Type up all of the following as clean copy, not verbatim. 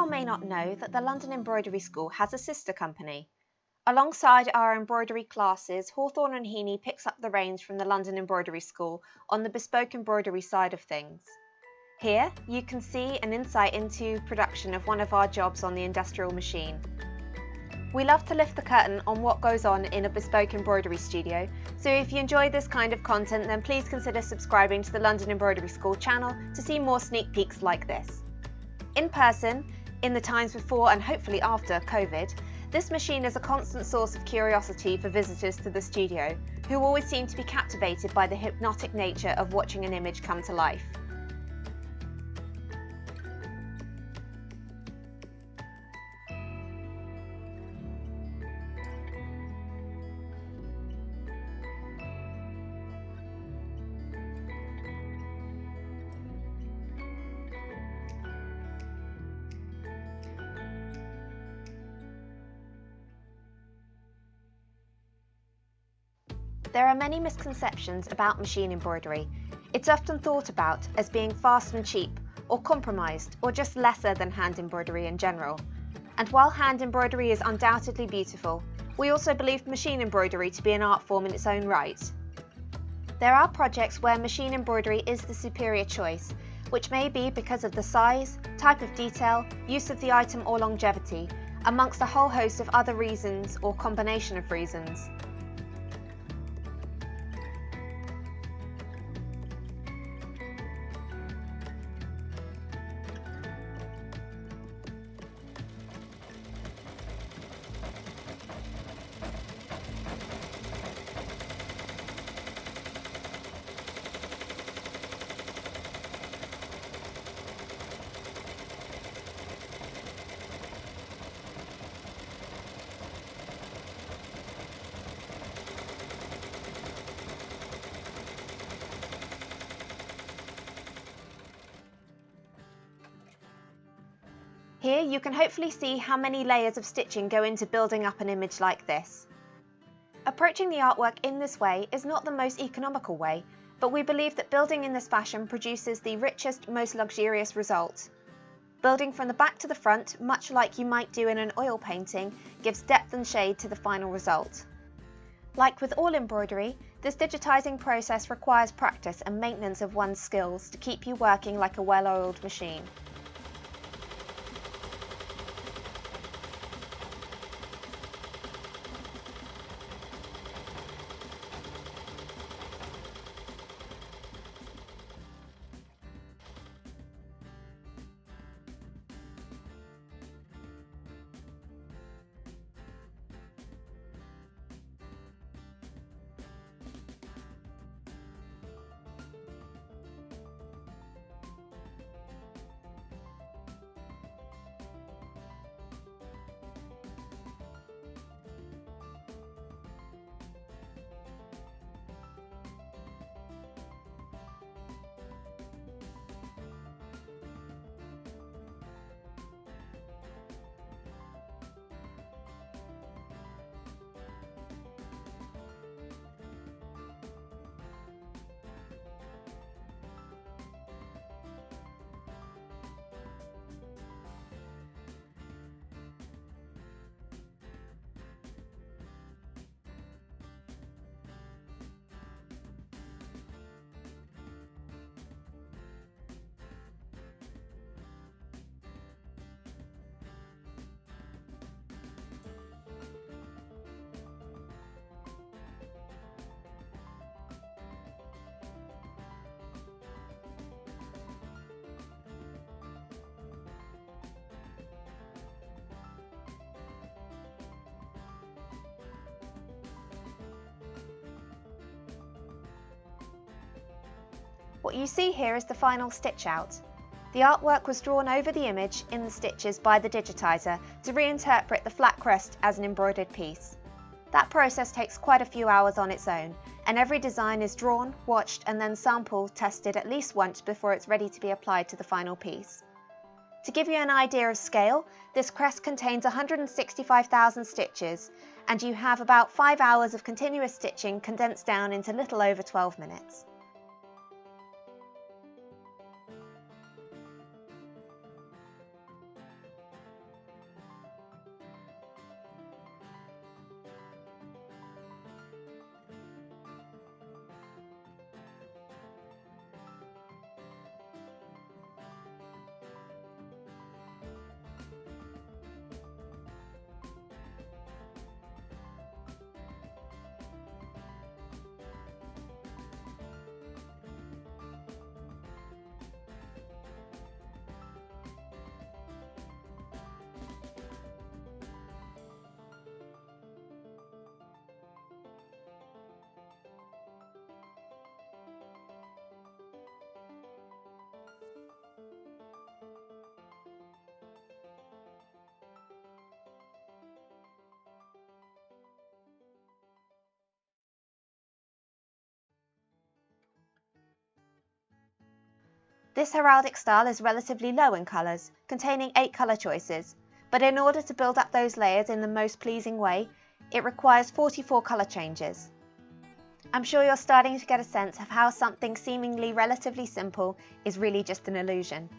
or may not know that the London Embroidery School has a sister company. Alongside our embroidery classes, Hawthorne and Heaney picks up the reins from the London Embroidery School on the bespoke embroidery side of things. Here, you can see an insight into production of one of our jobs on the industrial machine. We love to lift the curtain on what goes on in a bespoke embroidery studio, so if you enjoy this kind of content, then please consider subscribing to the London Embroidery School channel to see more sneak peeks like this. In person, in the times before and hopefully after COVID, this machine is a constant source of curiosity for visitors to the studio, who always seem to be captivated by the hypnotic nature of watching an image come to life. There are many misconceptions about machine embroidery. It's often thought about as being fast and cheap, or compromised, or just lesser than hand embroidery in general. And while hand embroidery is undoubtedly beautiful, we also believe machine embroidery to be an art form in its own right. There are projects where machine embroidery is the superior choice, which may be because of the size, type of detail, use of the item or longevity, amongst a whole host of other reasons or combination of reasons. Here you can hopefully see how many layers of stitching go into building up an image like this. Approaching the artwork in this way is not the most economical way, but we believe that building in this fashion produces the richest, most luxurious result. Building from the back to the front, much like you might do in an oil painting, gives depth and shade to the final result. Like with all embroidery, this digitising process requires practice and maintenance of one's skills to keep you working like a well-oiled machine. What you see here is the final stitch out. The artwork was drawn over the image in the stitches by the digitizer to reinterpret the flat crest as an embroidered piece. That process takes quite a few hours on its own, and every design is drawn, watched and then sample tested at least once before it's ready to be applied to the final piece. To give you an idea of scale, this crest contains 165,000 stitches, and you have about 5 hours of continuous stitching condensed down into little over 12 minutes. This heraldic style is relatively low in colours, containing 8 colour choices, but in order to build up those layers in the most pleasing way, it requires 44 colour changes. I'm sure you're starting to get a sense of how something seemingly relatively simple is really just an illusion.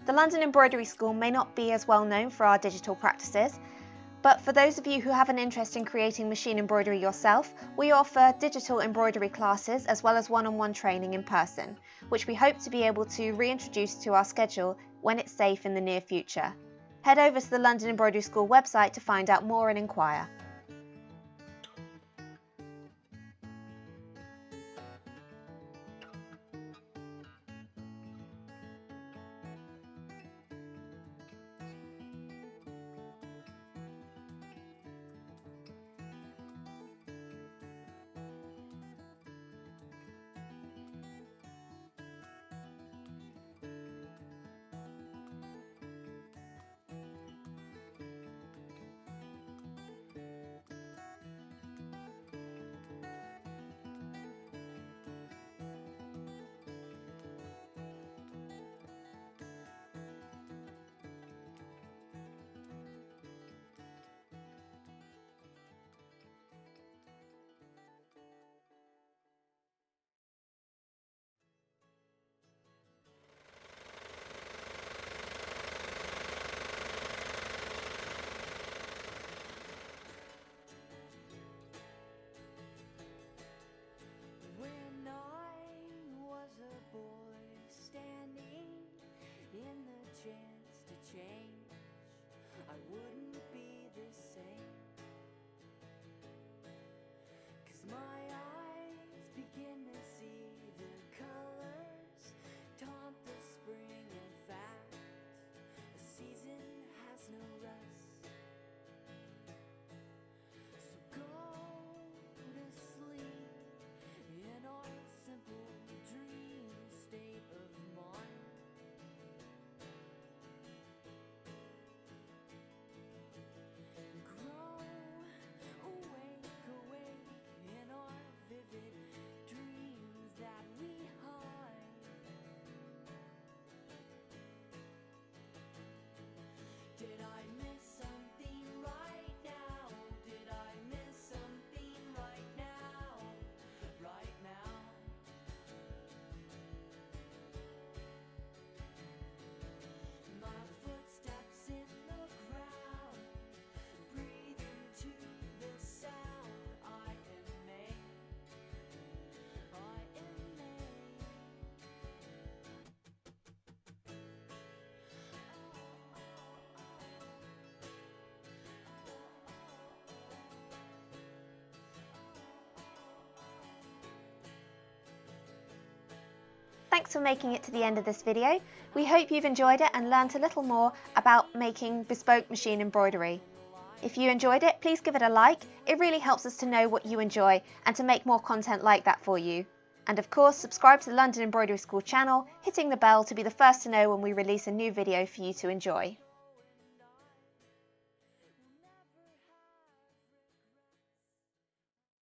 The London Embroidery School may not be as well known for our digital practices, but for those of you who have an interest in creating machine embroidery yourself, we offer digital embroidery classes as well as one-on-one training in person, which we hope to be able to reintroduce to our schedule when it's safe in the near future. Head over to the London Embroidery School website to find out more and inquire. Thanks for making it to the end of this video. We hope you've enjoyed it and learnt a little more about making bespoke machine embroidery. If you enjoyed it, please give it a like. It really helps us to know what you enjoy and to make more content like that for you. And of course, subscribe to the London Embroidery School channel, hitting the bell to be the first to know when we release a new video for you to enjoy.